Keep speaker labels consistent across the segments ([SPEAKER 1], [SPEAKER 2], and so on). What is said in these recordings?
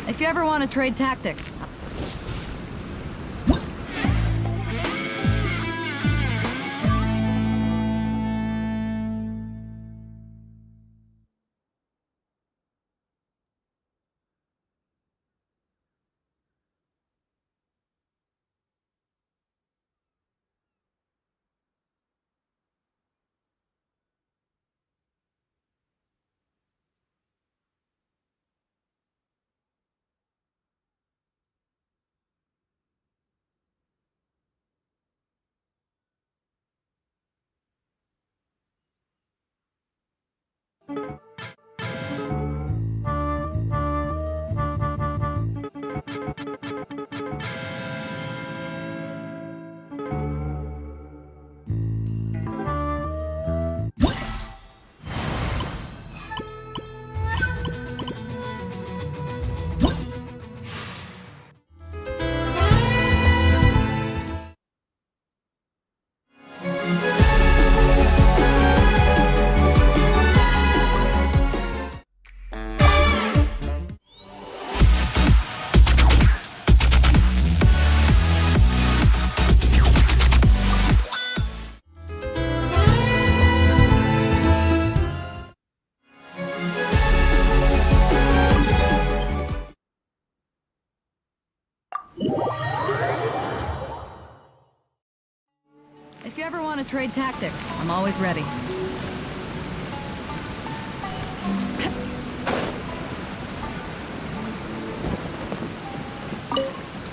[SPEAKER 1] If you ever want to trade tactics. If you ever want to trade tactics, I'm always ready.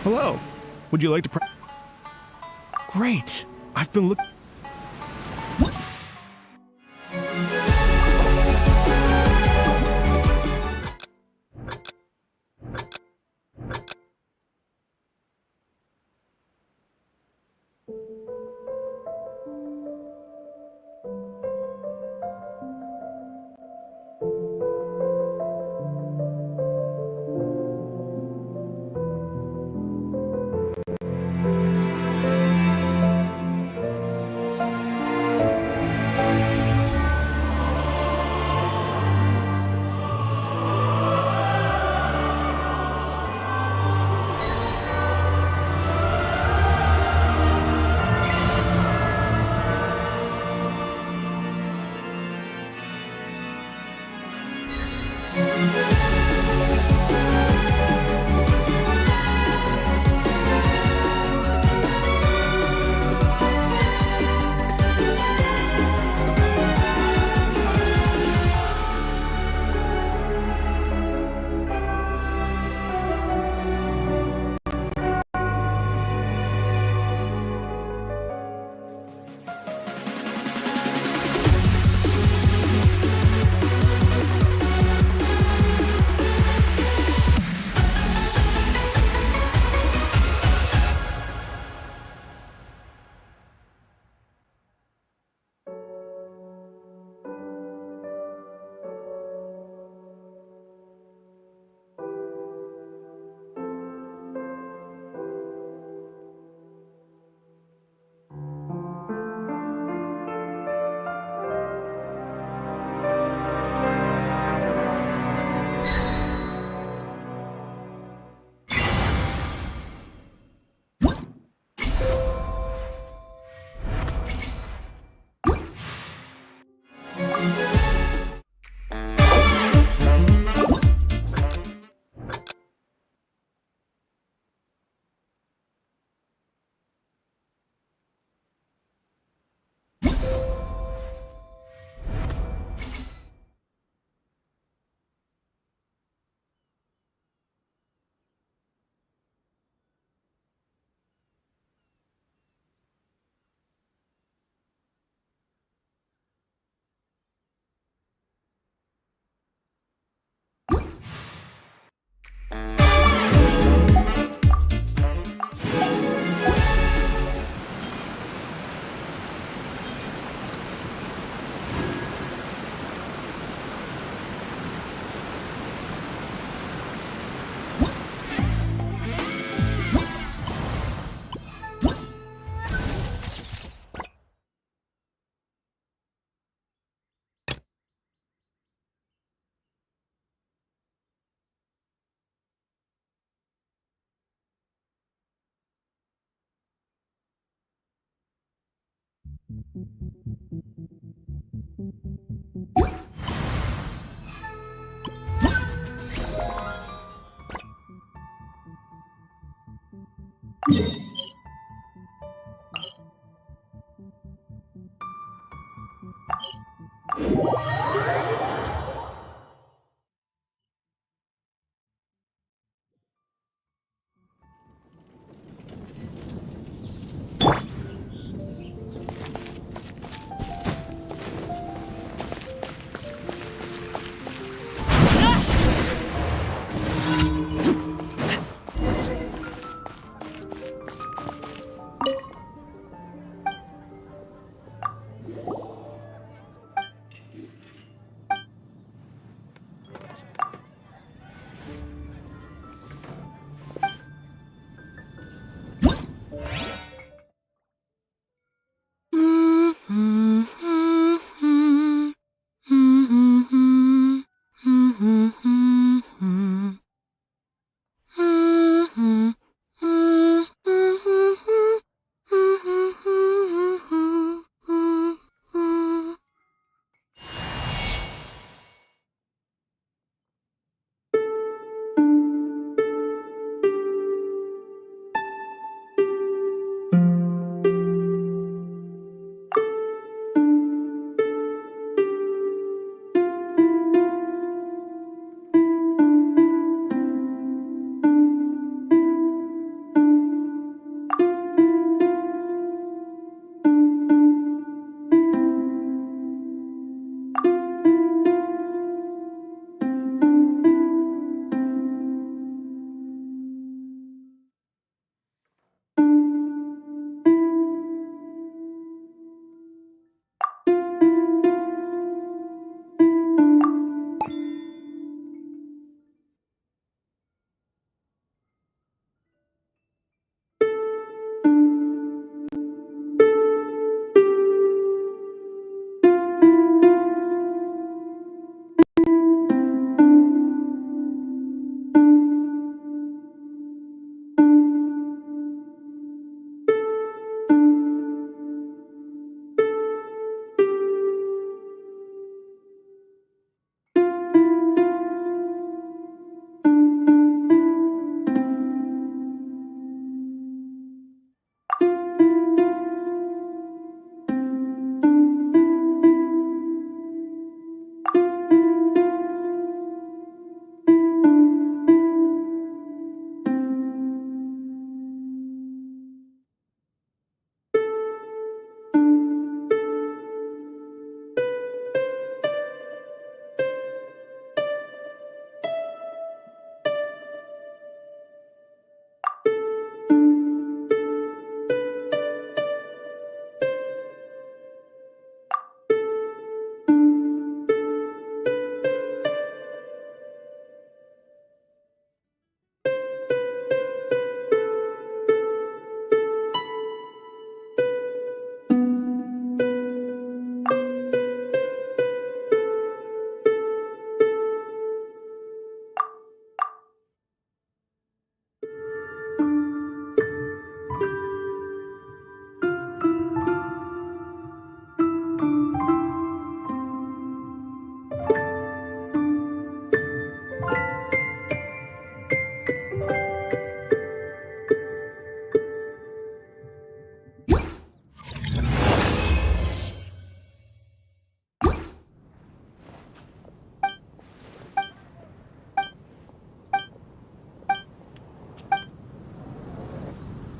[SPEAKER 2] Hello. Would you like to Great. I've been looking.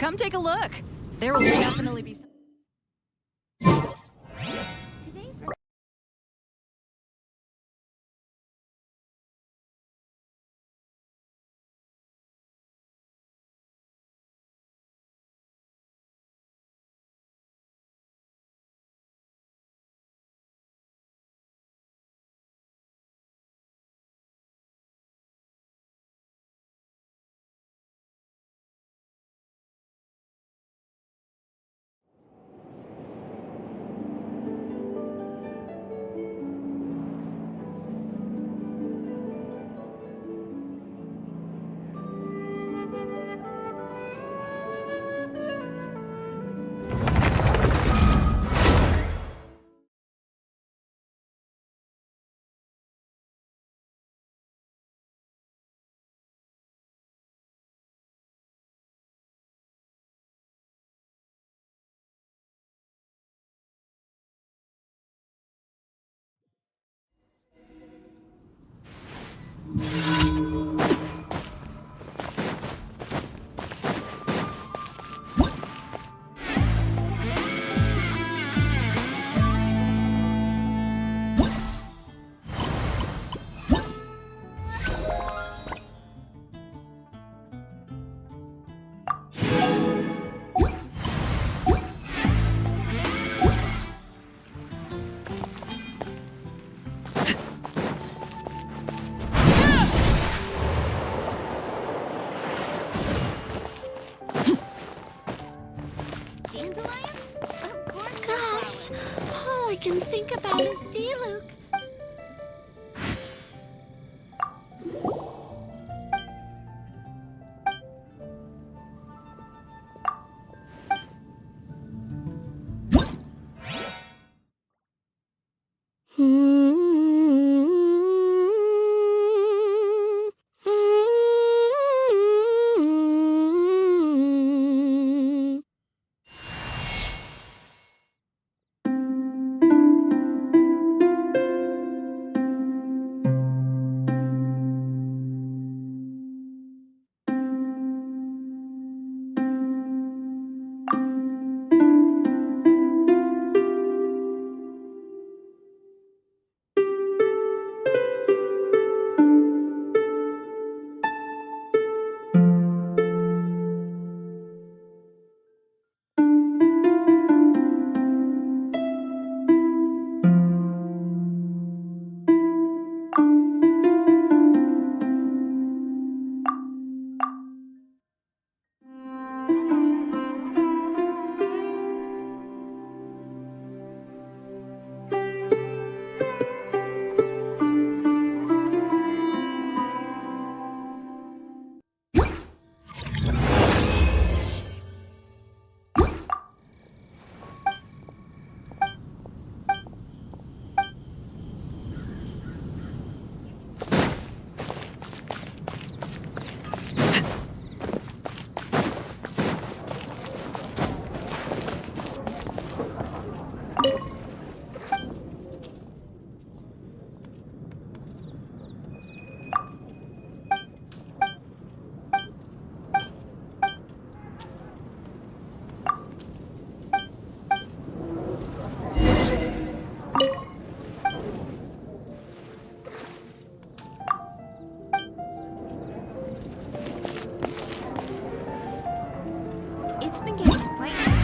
[SPEAKER 1] Come take a look. There will definitely be some... Today's...
[SPEAKER 3] think about us, do you, Luke? It's been getting quite...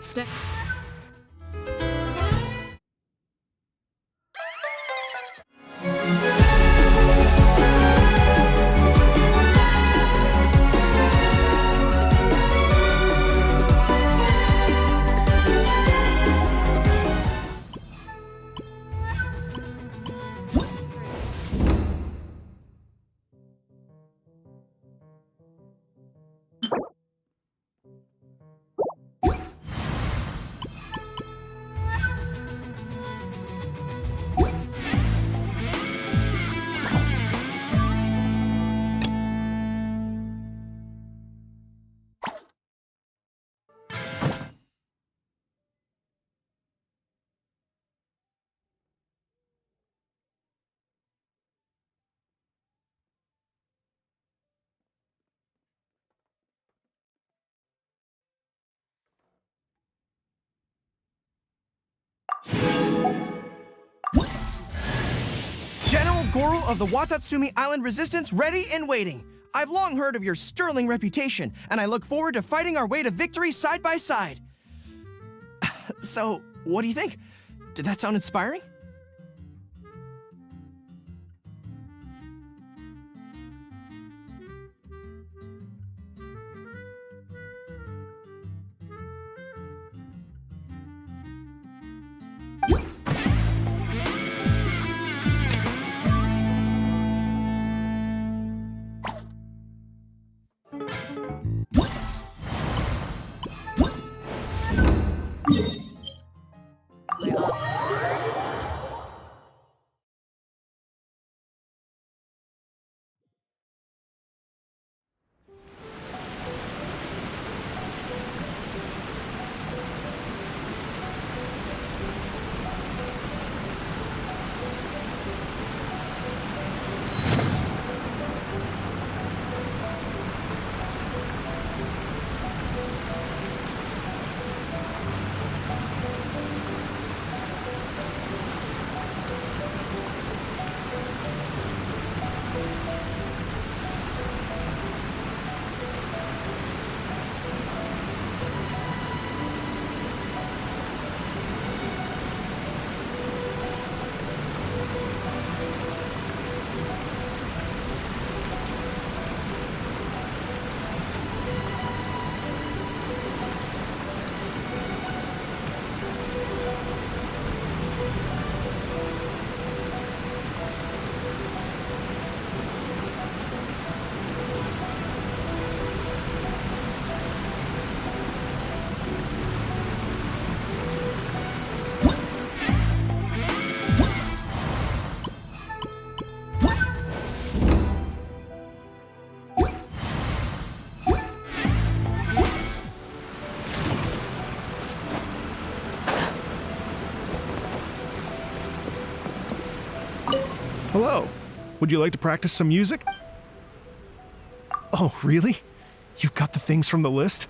[SPEAKER 1] Stay.
[SPEAKER 4] General Goro of the Watatsumi Island Resistance ready and waiting. I've long heard of your sterling reputation, and I look forward to fighting our way to victory side by side. So, what do you think? Did that sound inspiring?
[SPEAKER 2] Hello. Would you like to practice some music? Oh, really? You've got the things from the list?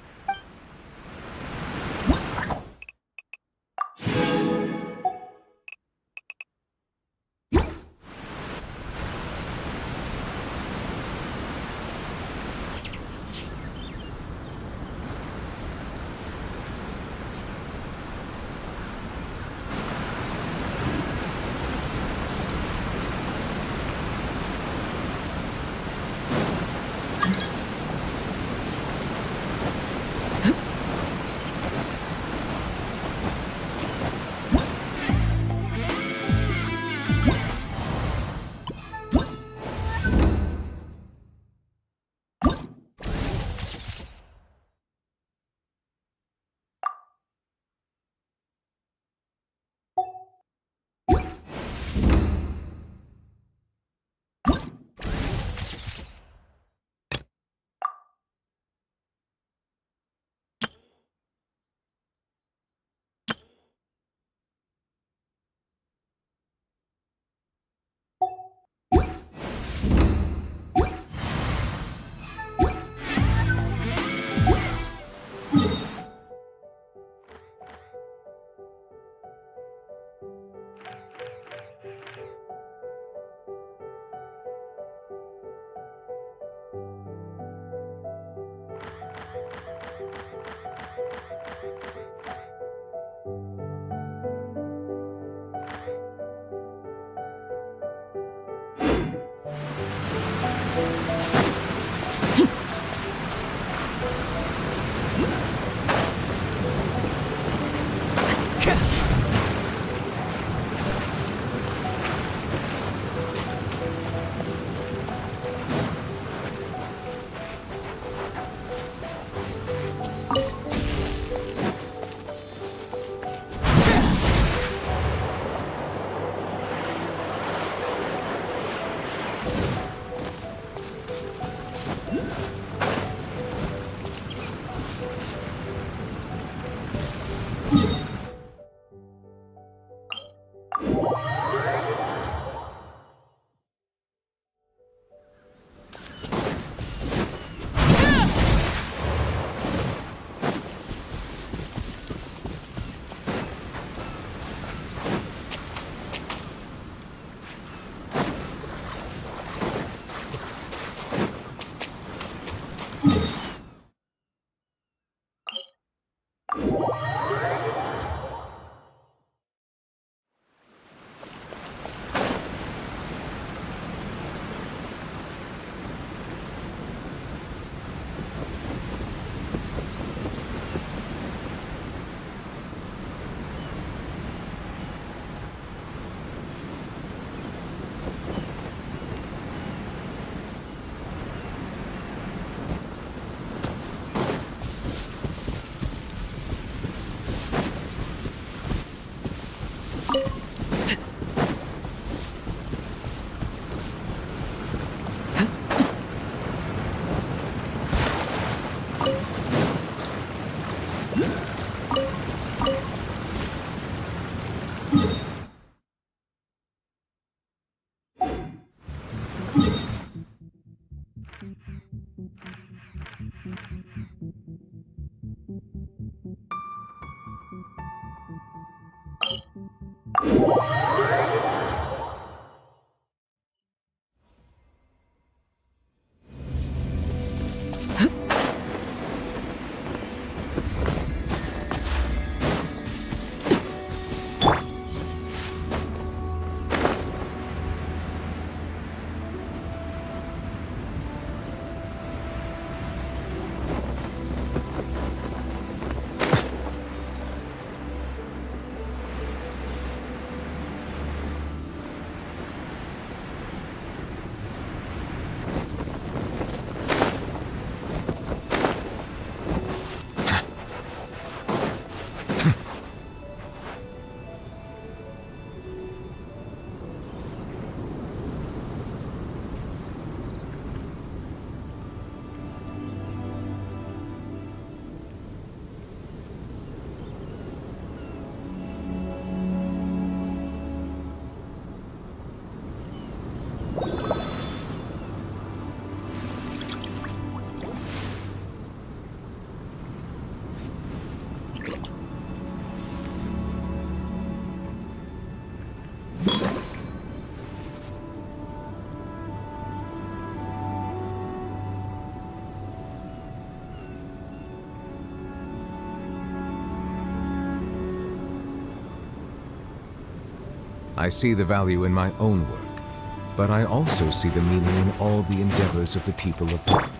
[SPEAKER 5] I see the value in my own work, but I also see the meaning in all the endeavors of the people of Earth.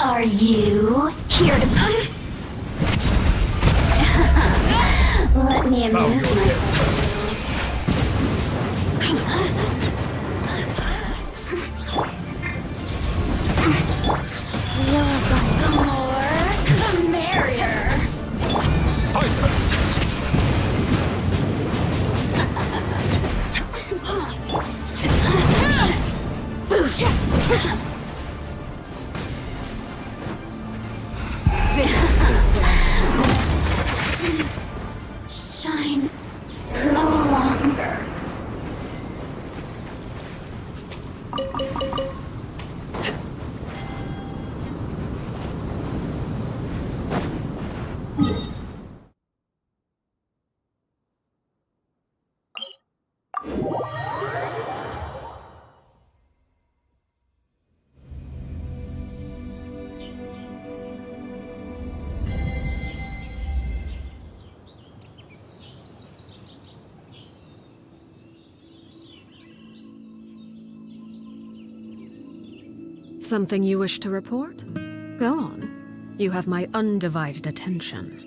[SPEAKER 3] Are you here to put? Let me amuse myself. The more, the merrier.
[SPEAKER 2] Silence!
[SPEAKER 3] Shine.
[SPEAKER 6] Something you wish to report? Go on. You have my undivided attention.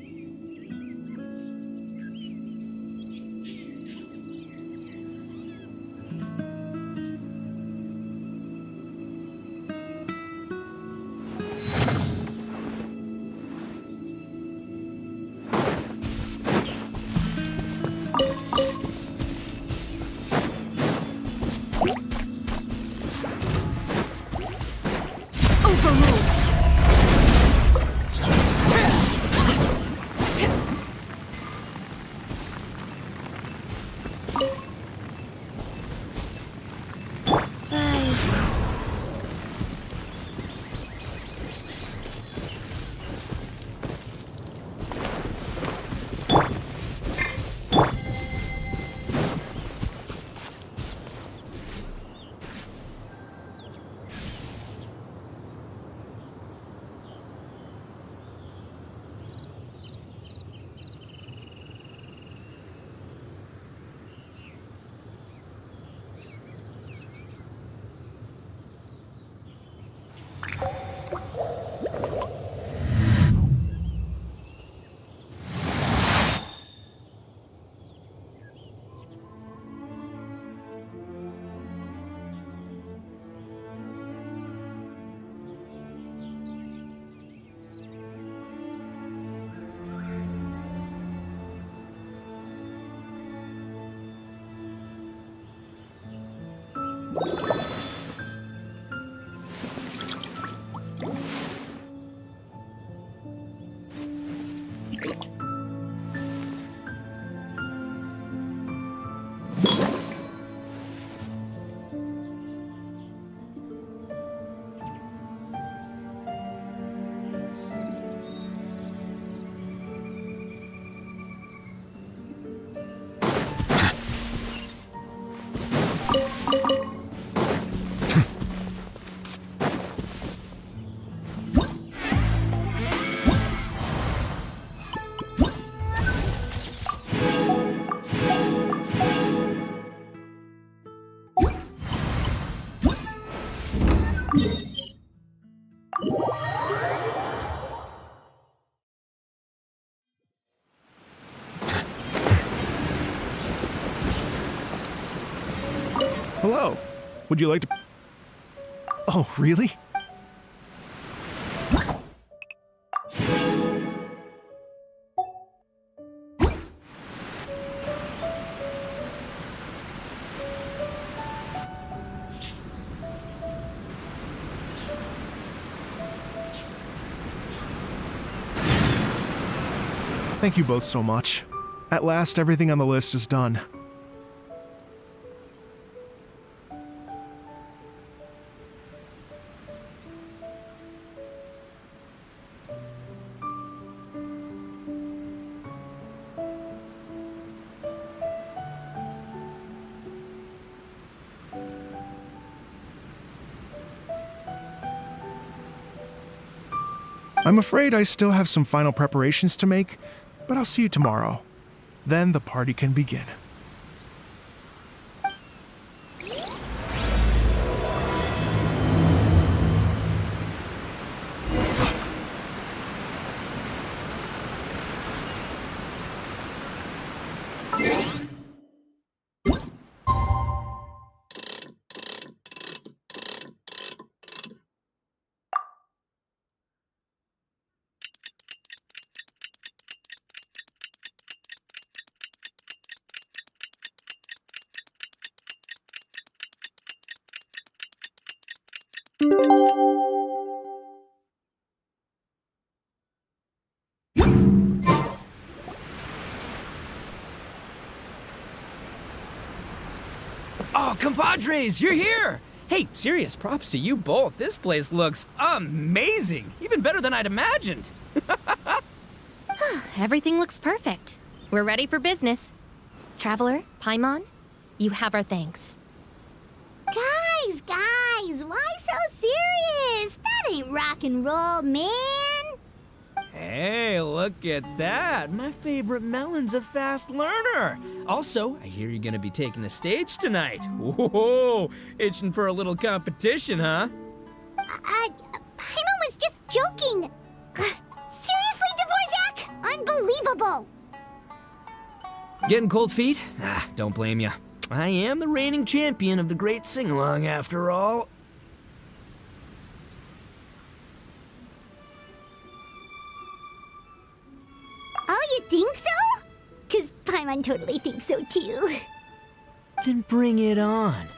[SPEAKER 7] Hello. Would you like to... Oh, really? Thank you both so much. At last, everything on the list is done. I'm afraid I still have some final preparations to make, but I'll see you tomorrow. Then the party can begin.
[SPEAKER 8] Oh, compadres, you're here! Hey, serious props to you both. This place looks amazing! Even better than I'd imagined!
[SPEAKER 3] Everything looks perfect. We're ready for business. Traveler, Paimon, you have our thanks.
[SPEAKER 9] Guys, why so serious? That ain't rock and roll, man.
[SPEAKER 8] Hey, look at that! My favorite melon's a fast learner! Also, I hear you're gonna be taking the stage tonight. Whoa, itching for a little competition, huh?
[SPEAKER 9] Paimon was just joking. Seriously, Dvorak? Unbelievable.
[SPEAKER 8] Getting cold feet? Ah, don't blame ya. I am the reigning champion of the great sing-along after all.
[SPEAKER 9] Oh, you think so? 'Cause Paimon totally thinks so too.
[SPEAKER 8] Then bring it on.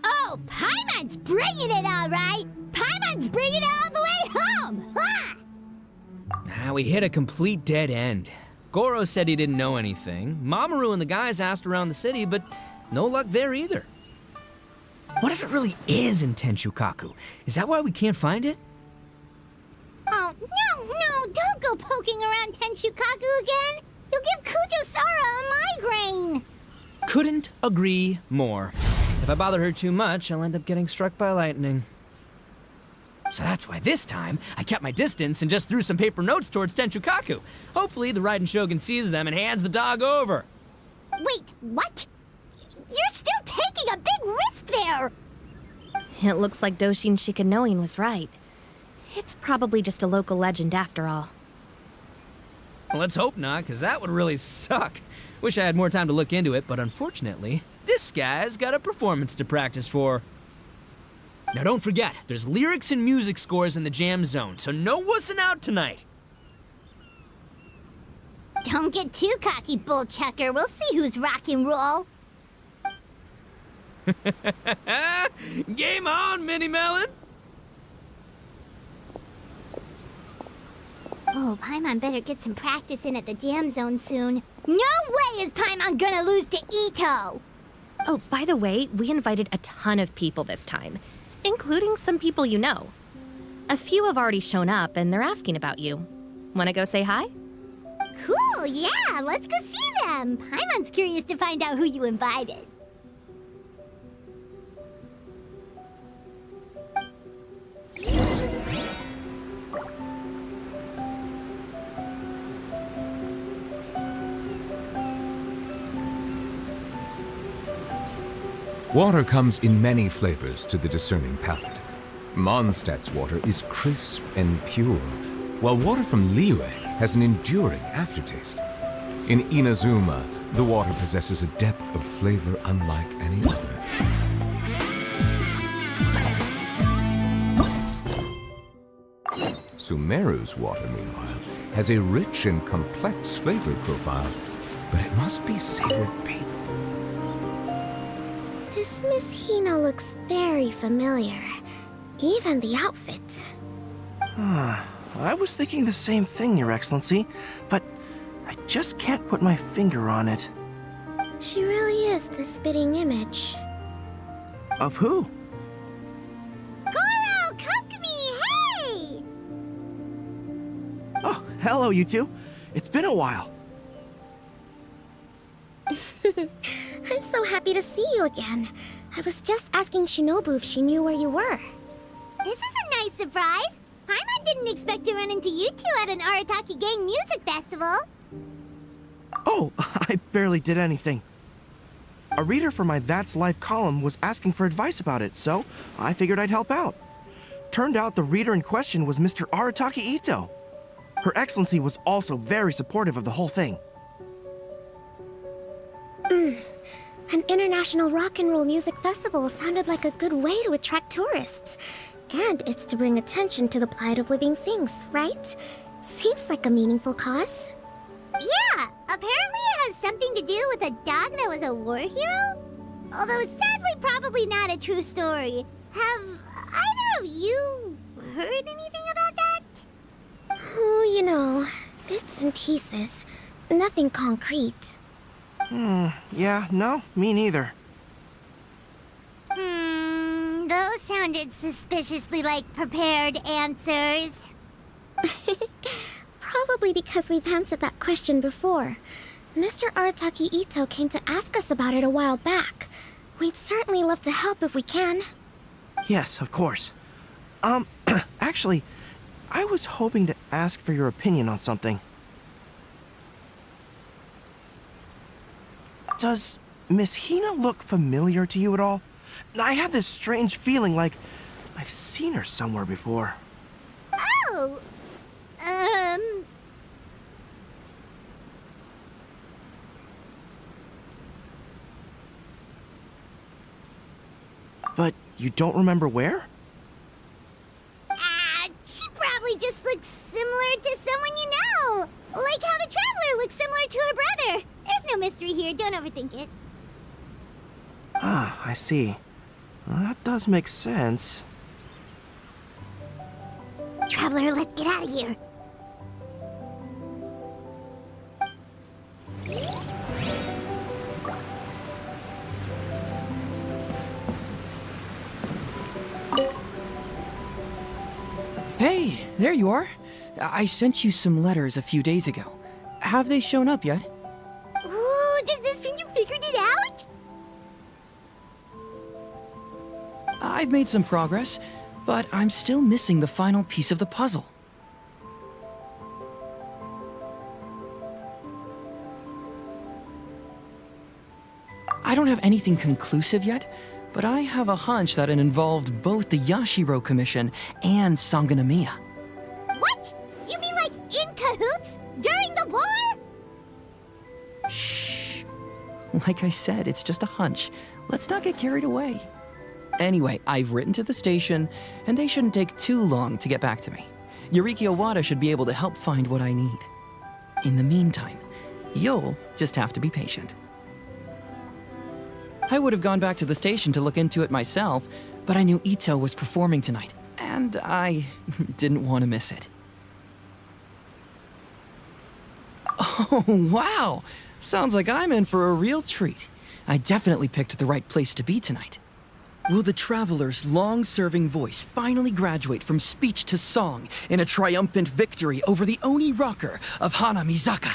[SPEAKER 9] Oh, Paimon's bringing it all right. Paimon's bringing it all the way home. Ha!
[SPEAKER 8] We hit a complete dead end. Goro said he didn't know anything. Mamoru and the guys asked around the city, but no luck there either. What if it really is in Tenshukaku? Is that why we can't find it?
[SPEAKER 9] Oh, no, don't go poking around Tenshukaku again. You'll give Kujo-Sara a migraine.
[SPEAKER 8] Couldn't agree more. If I bother her too much, I'll end up getting struck by lightning. So that's why this time, I kept my distance and just threw some paper notes towards Tenshukaku. Hopefully, the Raiden Shogun sees them and hands the dog over.
[SPEAKER 9] Wait, what? You're still taking a big risk there.
[SPEAKER 3] It looks like Doshin Shikanoin was right. It's probably just a local legend after all.
[SPEAKER 8] Well, let's hope not, because that would really suck. Wish I had more time to look into it, but unfortunately, this guy's got a performance to practice for. Now don't forget, there's lyrics and music scores in the jam zone, so no wussing out tonight.
[SPEAKER 9] Don't get too cocky, bullchucker. We'll see who's rock and roll.
[SPEAKER 8] Game on, Mini Melon!
[SPEAKER 9] Oh, Paimon better get some practice in at the jam zone soon. No way is Paimon gonna lose to Ito!
[SPEAKER 3] Oh, by the way, we invited a ton of people this time, including some people you know. A few have already shown up and they're asking about you. Wanna go say hi?
[SPEAKER 9] Cool, yeah, let's go see them. Paimon's curious to find out who you invited.
[SPEAKER 5] Water comes in many flavors to the discerning palate. Mondstadt's water is crisp and pure, while water from Liyue has an enduring aftertaste. In Inazuma, the water possesses a depth of flavor unlike any other. Sumeru's water, meanwhile, has a rich and complex flavor profile, but it must be savored pale.
[SPEAKER 10] This Miss Hina looks very familiar. Even the outfit.
[SPEAKER 4] I was thinking the same thing, Your Excellency, but I just can't put my finger on it.
[SPEAKER 10] She really is the spitting image.
[SPEAKER 4] Of who?
[SPEAKER 9] Goro, Kokumi, hey!
[SPEAKER 4] Oh, hello, you two. It's been a while.
[SPEAKER 10] I'm so happy to see you again. I was just asking Shinobu if she knew where you were.
[SPEAKER 9] This is a nice surprise. Paimon didn't expect to run into you two at an Arataki Gang music festival.
[SPEAKER 4] Oh, I barely did anything. A reader for my That's Life column was asking for advice about it, so I figured I'd help out. Turned out the reader in question was Mr. Arataki Ito. Her Excellency was also very supportive of the whole thing.
[SPEAKER 10] An international rock and roll music festival sounded like a good way to attract tourists. And it's to bring attention to the plight of living things, right? Seems like a meaningful cause.
[SPEAKER 9] Yeah, apparently it has something to do with a dog that was a war hero? Although sadly probably not a true story. Have either of you heard anything about that?
[SPEAKER 10] Oh, you know, bits and pieces. Nothing concrete.
[SPEAKER 4] Yeah, no, me neither.
[SPEAKER 9] Those sounded suspiciously like prepared answers.
[SPEAKER 10] Probably because we've answered that question before. Mr. Arataki Ito came to ask us about it a while back. We'd certainly love to help if we can.
[SPEAKER 4] Yes, of course. Actually, I was hoping to ask for your opinion on something. Does Miss Hina look familiar to you at all? I have this strange feeling like I've seen her somewhere before.
[SPEAKER 9] Oh!
[SPEAKER 4] But you don't remember where?
[SPEAKER 9] She probably just looks similar to someone you know. Like how the Traveler looks similar to her brother. There's no mystery here, don't overthink it.
[SPEAKER 4] Ah, I see. Well, that does make sense.
[SPEAKER 9] Traveler, let's get out of here.
[SPEAKER 11] Hey, there you are. I sent you some letters a few days ago. Have they shown up yet?
[SPEAKER 9] Ooh, does this mean you figured it out?
[SPEAKER 11] I've made some progress, but I'm still missing the final piece of the puzzle. I don't have anything conclusive yet, but I have a hunch that it involved both the Yashiro Commission and Sangonomiya.
[SPEAKER 9] What? You mean like in cahoots? During the war?
[SPEAKER 11] Shh. Like I said, it's just a hunch. Let's not get carried away. Anyway, I've written to the station, and they shouldn't take too long to get back to me. Yuriki Owada should be able to help find what I need. In the meantime, you'll just have to be patient. I would have gone back to the station to look into it myself, but I knew Ito was performing tonight, and I didn't want to miss it. Oh, wow! Sounds like I'm in for a real treat. I definitely picked the right place to be tonight. Will the Traveler's long-serving voice finally graduate from speech to song in a triumphant victory over the Oni rocker of Hanamizaka?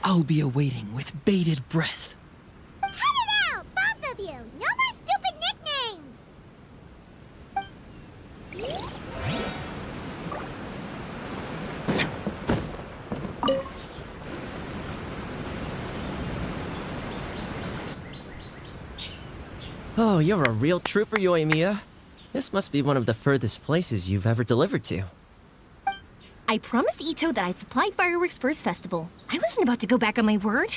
[SPEAKER 11] I'll be awaiting with bated breath.
[SPEAKER 9] Cut it out, both of you! No more stupid nicknames!
[SPEAKER 12] Oh, you're a real trooper, Yoimiya. This must be one of the furthest places you've ever delivered to.
[SPEAKER 3] I promised Ito that I'd supply fireworks for his festival. I wasn't about to go back on my word.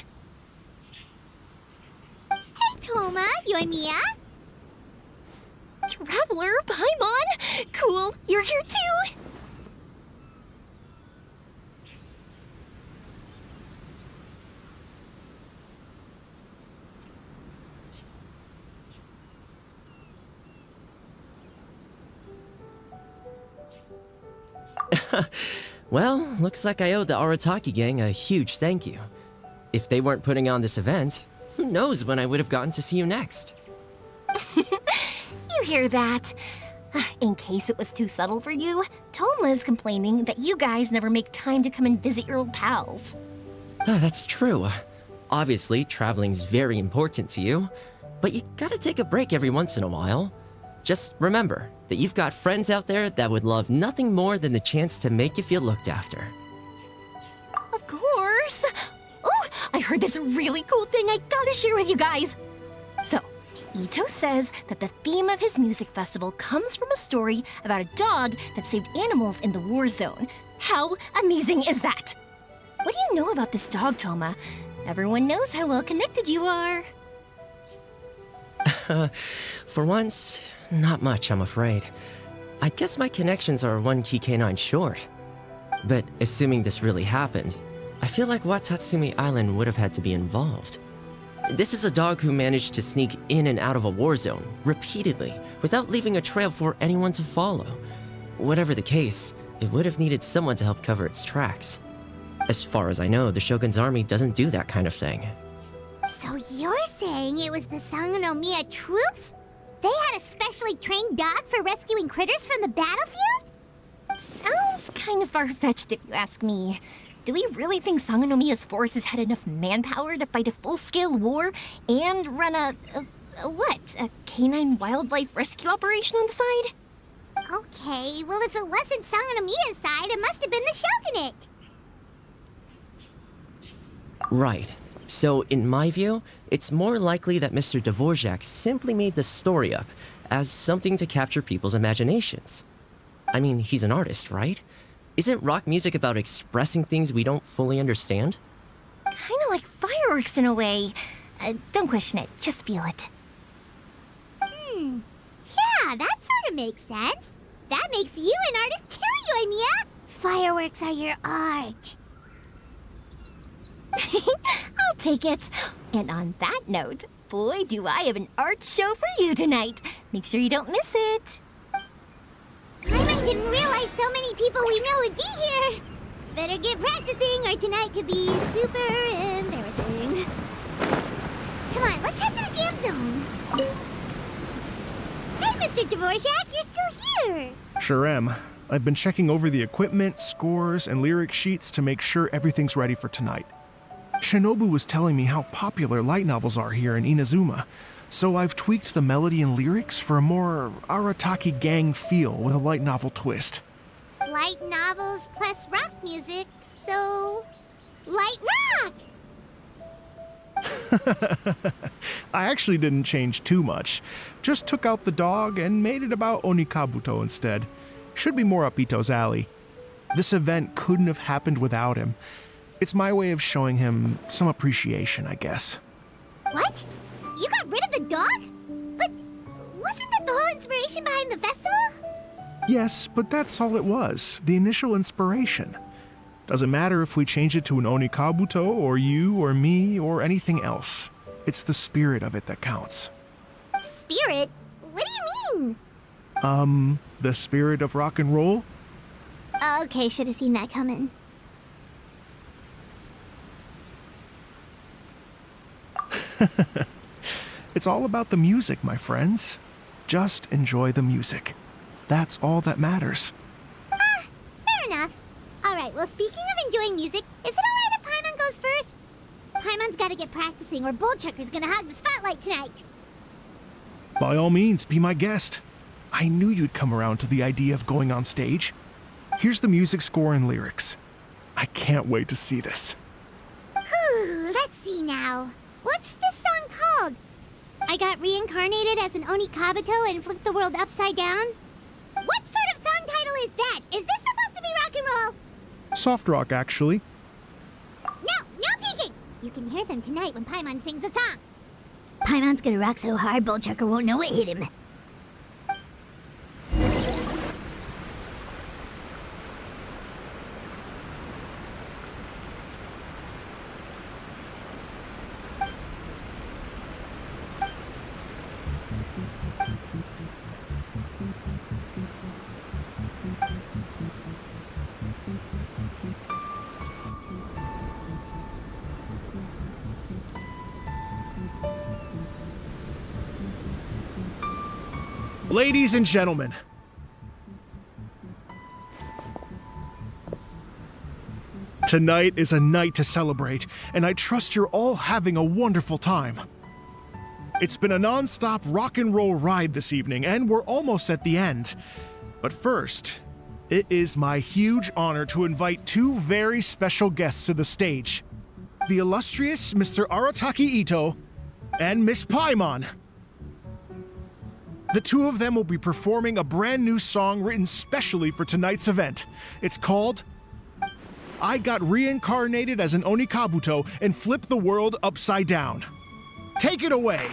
[SPEAKER 9] Hey, Toma, Yoimiya.
[SPEAKER 3] Traveler, Paimon! Cool, you're here too!
[SPEAKER 12] Well, looks like I owe the Arataki gang a huge thank you. If they weren't putting on this event, who knows when I would have gotten to see you next.
[SPEAKER 3] You hear that? In case it was too subtle for you, Toma's complaining that you guys never make time to come and visit your old pals.
[SPEAKER 12] That's true. Obviously, traveling's very important to you, but you gotta take a break every once in a while. Just remember that you've got friends out there that would love nothing more than the chance to make you feel looked after.
[SPEAKER 3] Of course! Oh, I heard this really cool thing I gotta share with you guys! So, Ito says that the theme of his music festival comes from a story about a dog that saved animals in the war zone. How amazing is that? What do you know about this dog, Toma? Everyone knows how well connected you are.
[SPEAKER 12] For once, not much, I'm afraid. I guess my connections are one key canine short. But assuming this really happened, I feel like Watatsumi Island would have had to be involved. This is a dog who managed to sneak in and out of a war zone repeatedly without leaving a trail for anyone to follow. Whatever the case, it would have needed someone to help cover its tracks. As far as I know, the Shogun's army doesn't do that kind of thing.
[SPEAKER 9] So you're saying it was the Sangonomiya troops? They had a specially trained dog for rescuing critters from the battlefield?
[SPEAKER 3] Sounds kind of far-fetched if you ask me. Do we really think Sangonomiya's forces had enough manpower to fight a full-scale war and run a canine wildlife rescue operation on the side?
[SPEAKER 9] Okay, well if it wasn't Sangonomiya's side, it must have been the Shogunate.
[SPEAKER 12] Right. So, in my view, it's more likely that Mr. Dvorak simply made the story up as something to capture people's imaginations. I mean, he's an artist, right? Isn't rock music about expressing things we don't fully understand?
[SPEAKER 3] Kinda like fireworks in a way. Don't question it, just feel it.
[SPEAKER 9] Yeah, that sort of makes sense. That makes you an artist too, Yoimiya. Fireworks are your art.
[SPEAKER 3] I'll take it. And on that note, boy, do I have an art show for you tonight. Make sure you don't miss it.
[SPEAKER 9] Paimon didn't realize so many people we know would be here. Better get practicing or tonight could be super embarrassing. Come on, let's head to the jam zone. Hey, Mr. Dvorak, you're still here.
[SPEAKER 7] Sure am. I've been checking over the equipment, scores, and lyric sheets to make sure everything's ready for tonight. Shinobu was telling me how popular light novels are here in Inazuma, so I've tweaked the melody and lyrics for a more Arataki gang feel with a light novel twist.
[SPEAKER 9] Light novels plus rock music, so light rock!
[SPEAKER 7] I actually didn't change too much. Just took out the dog and made it about Onikabuto instead. Should be more up Ito's alley. This event couldn't have happened without him. It's my way of showing him some appreciation, I guess.
[SPEAKER 9] What? You got rid of the dog? But wasn't that the whole inspiration behind the festival?
[SPEAKER 7] Yes, but that's all it was. The initial inspiration. Doesn't matter if we change it to an Onikabuto, or you, or me, or anything else. It's the spirit of it that counts.
[SPEAKER 9] Spirit? What do you mean?
[SPEAKER 7] The spirit of rock and roll?
[SPEAKER 9] Okay, should have seen that coming.
[SPEAKER 7] It's all about the music, my friends. Just enjoy the music. That's all that matters.
[SPEAKER 9] Fair enough. Alright, well, speaking of enjoying music, is it alright if Paimon goes first? Paimon's gotta get practicing or Bullchucker's gonna hog the spotlight tonight.
[SPEAKER 7] By all means, be my guest. I knew you'd come around to the idea of going on stage. Here's the music score and lyrics. I can't wait to see this.
[SPEAKER 9] Whew, let's see now. What's this song called? I got reincarnated as an Onikabuto and flipped the world upside down? What sort of song title is that? Is this supposed to be rock and roll?
[SPEAKER 7] Soft rock, actually.
[SPEAKER 9] No peeking! You can hear them tonight when Paimon sings a song. Paimon's gonna rock so hard, Bullchucker won't know what hit him.
[SPEAKER 7] Ladies and gentlemen, tonight is a night to celebrate, and I trust you're all having a wonderful time. It's been a non-stop rock and roll ride this evening, and we're almost at the end. But first, it is my huge honor to invite two very special guests to the stage. The illustrious Mr. Arataki Ito and Miss Paimon. The two of them will be performing a brand new song written specially for tonight's event. It's called I Got Reincarnated as an Onikabuto and Flipped the World Upside Down. Take it away!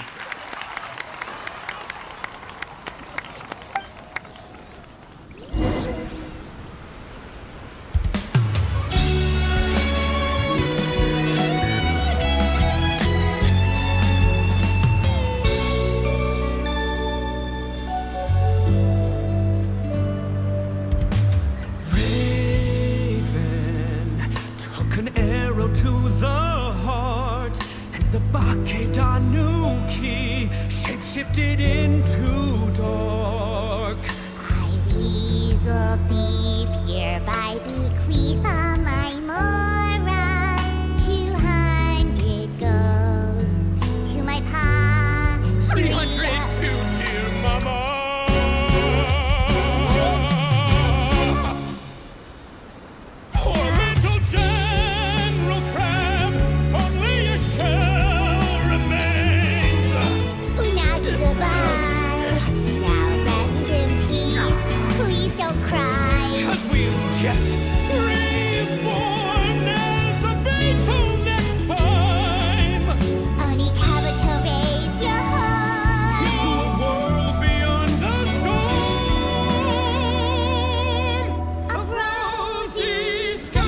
[SPEAKER 2] Shifted into dark.
[SPEAKER 9] I weasel thief hereby bequeath all my mora. 200 goes to my pa.
[SPEAKER 2] 300 to dear mama. Poor little General Crab, only a shell.
[SPEAKER 9] don't cry.
[SPEAKER 2] 'Cause we'll get reborn as a Beetle next time.
[SPEAKER 9] Only Kabuto, raise your heart.
[SPEAKER 2] Here's to a world beyond the storm of rosy skies.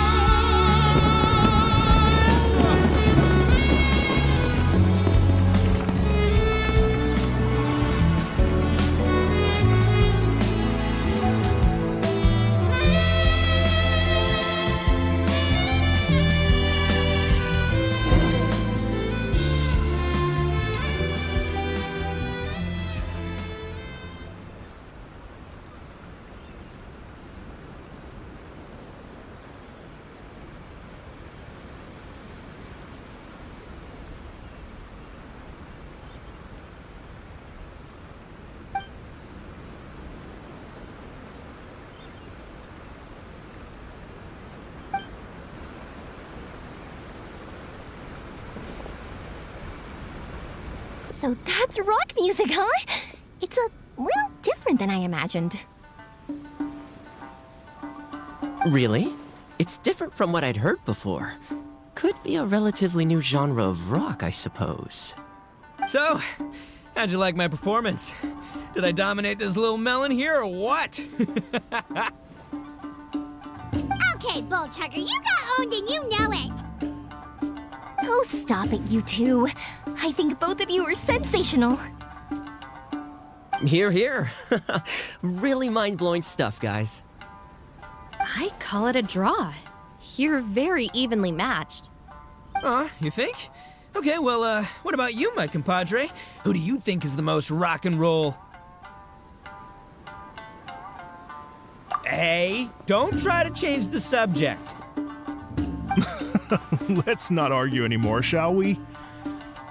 [SPEAKER 3] So that's rock music, huh? It's a little different than I imagined.
[SPEAKER 12] Really? It's different from what I'd heard before. Could be a relatively new genre of rock, I suppose.
[SPEAKER 8] So, how'd you like my performance? Did I dominate this little melon here or what?
[SPEAKER 9] Okay, Bull Chugger, you got owned and you know it.
[SPEAKER 3] Oh, stop it, you two. I think both of you are sensational.
[SPEAKER 12] Hear, hear. Really mind-blowing stuff, guys.
[SPEAKER 13] I call it a draw. You're very evenly matched.
[SPEAKER 8] You think? Okay, well, what about you, my compadre? Who do you think is the most rock and roll? Hey, don't try to change the subject.
[SPEAKER 7] Let's not argue anymore, shall we?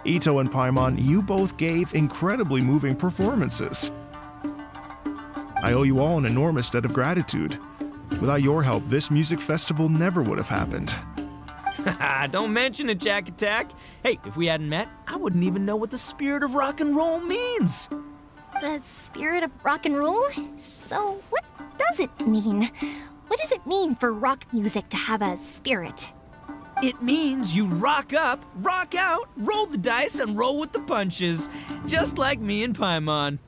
[SPEAKER 7] Ito and Paimon, you both gave incredibly moving performances. I owe you all an enormous debt of gratitude. Without your help, this music festival never would have happened.
[SPEAKER 8] Don't mention it, Jack Attack. Hey, if we hadn't met, I wouldn't even know what the spirit of rock and roll means.
[SPEAKER 3] The spirit of rock and roll? So, what does it mean? What does it mean for rock music to have a spirit?
[SPEAKER 8] It means you rock up, rock out, roll the dice, and roll with the punches. Just like me and Paimon.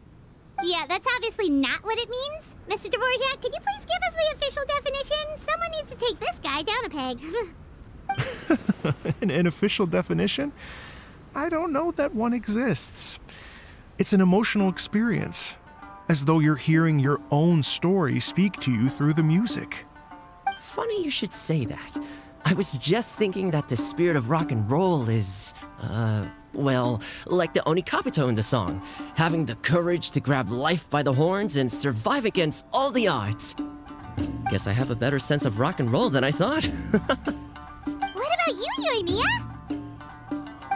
[SPEAKER 9] Yeah, that's obviously not what it means. Mr. Dvorak, could you please give us the official definition? Someone needs to take this guy down a peg.
[SPEAKER 7] An official definition? I don't know that one exists. It's an emotional experience, as though you're hearing your own story speak to you through the music.
[SPEAKER 12] Funny you should say that. I was just thinking that the spirit of rock and roll is, well, like the Oni Kabuto in the song, having the courage to grab life by the horns and survive against all the odds. Guess I have a better sense of rock and roll than I thought.
[SPEAKER 9] What about you, Yoimiya?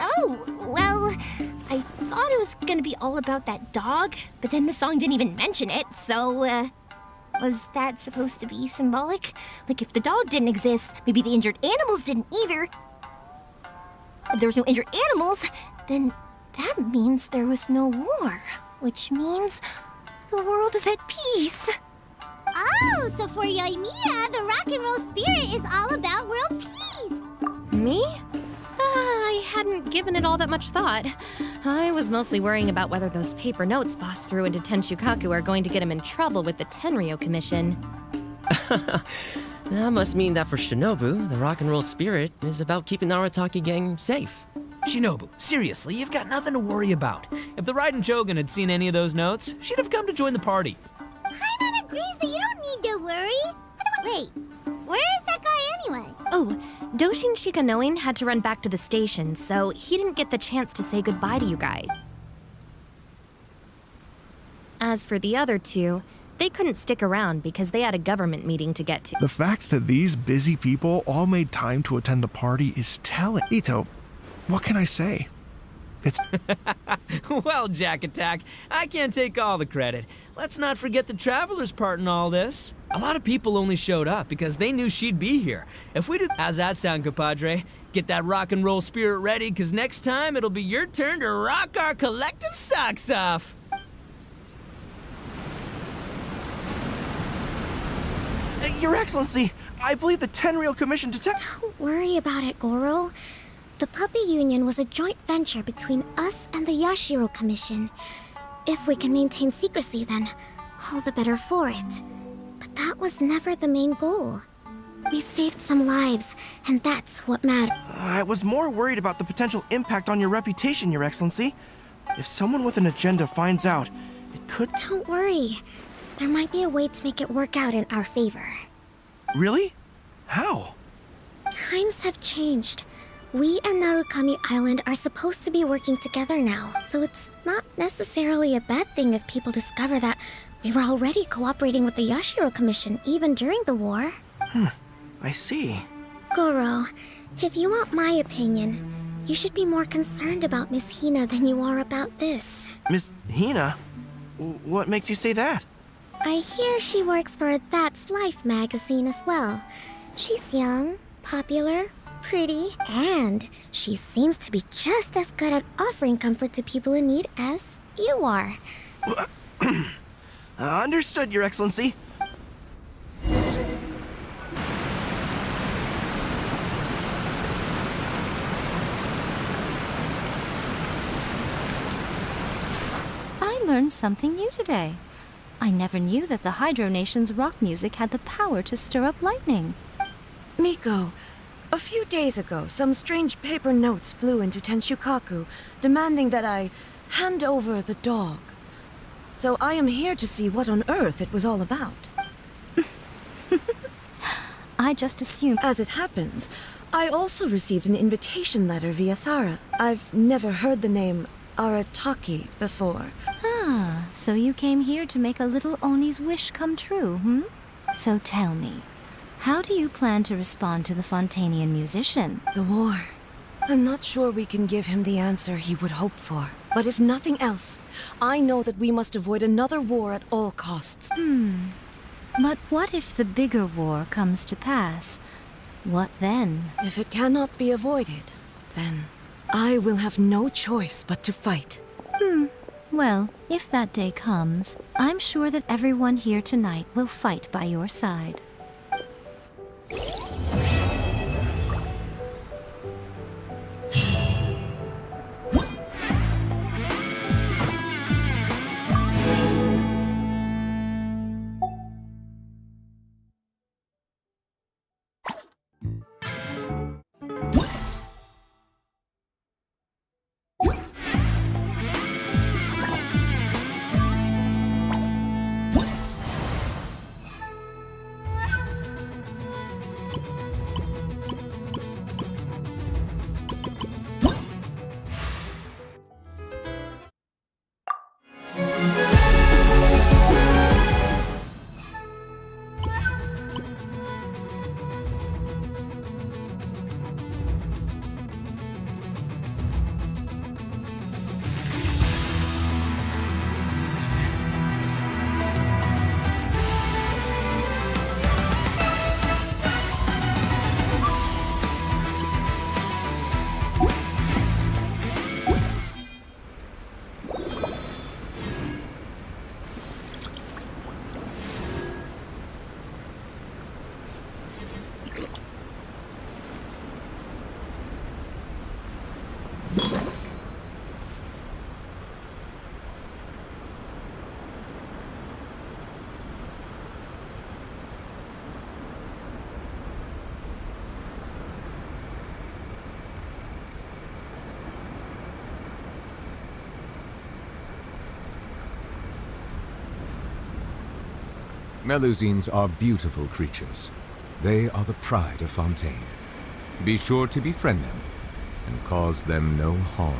[SPEAKER 3] Oh, well, I thought it was gonna be all about that dog, but then the song didn't even mention it, so, was that supposed to be symbolic? Like, if the dog didn't exist, maybe the injured animals didn't either. If there was no injured animals, then that means there was no war, which means the world is at peace.
[SPEAKER 9] Oh, so for Yoimiya, the rock and roll spirit is all about world peace.
[SPEAKER 13] Me? I hadn't given it all that much thought. I was mostly worrying about whether those paper notes Boss threw into Tenshukaku are going to get him in trouble with the Tenryo Commission.
[SPEAKER 12] That must mean that for Shinobu, the rock and roll spirit is about keeping the Arataki gang safe.
[SPEAKER 8] Shinobu, seriously, you've got nothing to worry about. If the Raiden Shogun had seen any of those notes, she'd have come to join the party.
[SPEAKER 9] Paimon agrees that you don't need to worry. Wait, where is that guy anyway?
[SPEAKER 13] Oh, Doshin Shikanoin had to run back to the station, so he didn't get the chance to say goodbye to you guys. As for the other two, they couldn't stick around because they had a government meeting to get to.
[SPEAKER 7] The fact that these busy people all made time to attend the party is telling. Ito, what can I say? It's...
[SPEAKER 8] Well, Jack Attack, I can't take all the credit. Let's not forget the Traveler's part in all this. A lot of people only showed up because they knew she'd be here. If we do... How's that sound, compadre? Get that rock and roll spirit ready, because next time it'll be your turn to rock our collective socks off.
[SPEAKER 4] Your Excellency, I believe the Tenryou Commission detect—
[SPEAKER 10] Don't worry about it, Goro. The Puppy Union was a joint venture between us and the Yashiro Commission. If we can maintain secrecy, then all the better for it. But that was never the main goal. We saved some lives, and that's what matters.
[SPEAKER 4] I was more worried about the potential impact on your reputation, Your Excellency. If someone with an agenda finds out, it could—
[SPEAKER 10] Don't worry. There might be a way to make it work out in our favor.
[SPEAKER 4] Really? How?
[SPEAKER 10] Times have changed. We and Narukami Island are supposed to be working together now, so it's not necessarily a bad thing if people discover that we were already cooperating with the Yashiro Commission even during the war.
[SPEAKER 4] I see.
[SPEAKER 10] Goro, if you want my opinion, you should be more concerned about Miss Hina than you are about this.
[SPEAKER 4] Miss Hina? What makes you say that?
[SPEAKER 10] I hear she works for That's Life magazine as well. She's young, popular, pretty, and she seems to be just as good at offering comfort to people in need as you are.
[SPEAKER 4] Understood, Your Excellency.
[SPEAKER 3] I learned something new today. I never knew that the Hydro Nation's rock music had the power to stir up lightning.
[SPEAKER 14] Miko, a few days ago, some strange paper notes flew into Tenshukaku, demanding that I hand over the dog. So I am here to see what on earth it was all about.
[SPEAKER 3] I just assumed—
[SPEAKER 14] As it happens, I also received an invitation letter via Sara. I've never heard the name Arataki before.
[SPEAKER 3] Ah, so you came here to make a little Oni's wish come true, hmm? So tell me, how do you plan to respond to the Fontanian musician?
[SPEAKER 14] The war. I'm not sure we can give him the answer he would hope for. But if nothing else, I know that we must avoid another war at all costs.
[SPEAKER 3] But what if the bigger war comes to pass? What then?
[SPEAKER 14] If it cannot be avoided, then I will have no choice but to fight.
[SPEAKER 3] Well, if that day comes, I'm sure that everyone here tonight will fight by your side.
[SPEAKER 5] Melusines are beautiful creatures. They are the pride of Fontaine. Be sure to befriend them and cause them no harm.